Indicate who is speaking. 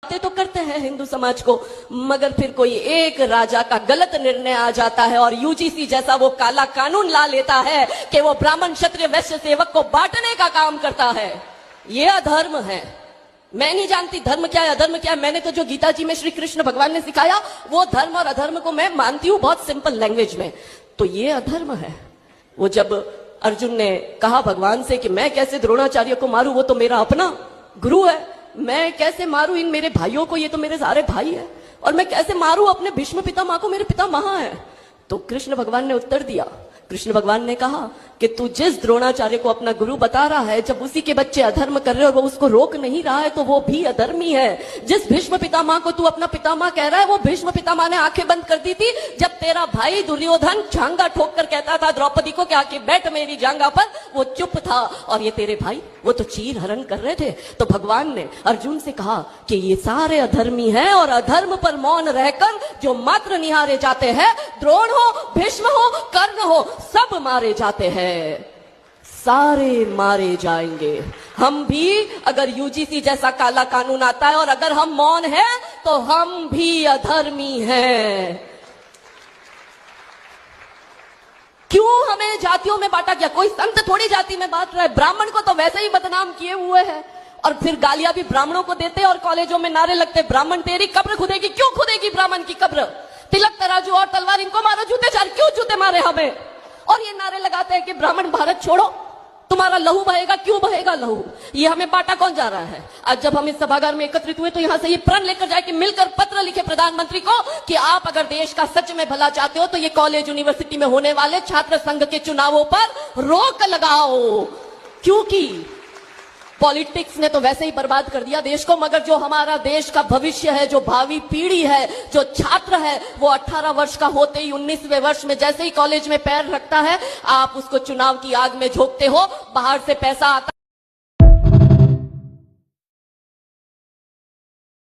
Speaker 1: बातें तो करते हैं हिंदू समाज को, मगर फिर कोई एक राजा का गलत निर्णय आ जाता है और यूजीसी जैसा वो काला कानून ला लेता है कि वो ब्राह्मण क्षत्रिय वैश्य सेवक को बांटने का काम करता है। ये अधर्म है। मैं नहीं जानती धर्म क्या है अधर्म क्या है। मैंने तो जो गीता जी में श्री कृष्ण भगवान ने सिखाया वो धर्म और अधर्म को मैं मानती हूं बहुत सिंपल लैंग्वेज में। तो ये अधर्म है। वो जब अर्जुन ने कहा भगवान से कि मैं कैसे द्रोणाचार्य को मारूं, वो तो मेरा अपना गुरु है, मैं कैसे मारूं इन मेरे भाइयों को, ये तो मेरे सारे भाई है, और मैं कैसे मारूं अपने भीष्म पितामह को, मेरे पितामह है। तो कृष्ण भगवान ने उत्तर दिया। कृष्ण भगवान ने कहा कि तू जिस द्रोणाचार्य को अपना गुरु बता रहा है, जब उसी के बच्चे अधर्म कर रहे हैं और वो उसको रोक नहीं रहा है तो वो भी अधर्मी है। जिस भीष्म पितामह को तू अपना पितामह कह रहा है, वो भीष्म पितामह ने आंखें बंद कर दी थी जब तेरा भाई दुर्योधन जांघा ठोक कर कहता था द्रौपदी को कि आके बैठ मेरी जांघा पर, वो चुप था। और ये तेरे भाई वो तो चीर हरण कर रहे थे। तो भगवान ने अर्जुन से कहा कि ये सारे अधर्मी हैं और अधर्म पर मौन रहकर जो मात्र निहारे जाते हैं, द्रोण हो, भीष्म हो, कर्ण हो, सब मारे जाते हैं, सारे मारे जाएंगे। हम भी अगर यूजीसी जैसा काला कानून आता है और अगर हम मौन हैं तो हम भी अधर्मी हैं। क्यों हमें जातियों में बांटा गया? कोई संत थोड़ी जाति में बांट रहा है। ब्राह्मण को तो वैसे ही बदनाम किए हुए हैं और फिर गालियां भी ब्राह्मणों को देते और कॉलेजों में नारे लगते ब्राह्मण तेरी कब्र खुदेगी। क्यों खुदेगी ब्राह्मण की कब्र? तिलक तराजू और तलवार इनको मारो, जूते चार क्यों जूते मारे हमें? और ये नारे लगाते हैं कि ब्राह्मण भारत छोड़ो, तुम्हारा लहू बहेगा। क्यों बहेगा लहू? ये हमें बांटा कौन जा रहा है? आज जब हम इस सभागार में एकत्रित हुए तो यहां से ये प्रण लेकर जाए कि मिलकर पत्र लिखे प्रधानमंत्री को कि आप अगर देश का सच में भला चाहते हो तो ये कॉलेज यूनिवर्सिटी में होने वाले छात्र संघ के चुनावों पर रोक लगाओ, क्योंकि पॉलिटिक्स ने तो वैसे ही बर्बाद कर दिया देश को, मगर जो हमारा देश का भविष्य है, जो भावी पीढ़ी है, जो छात्र है, वो 18 वर्ष का होते ही 19वें वर्ष में जैसे ही कॉलेज में पैर रखता है, आप उसको चुनाव की आग में झोंकते हो। बाहर से पैसा आता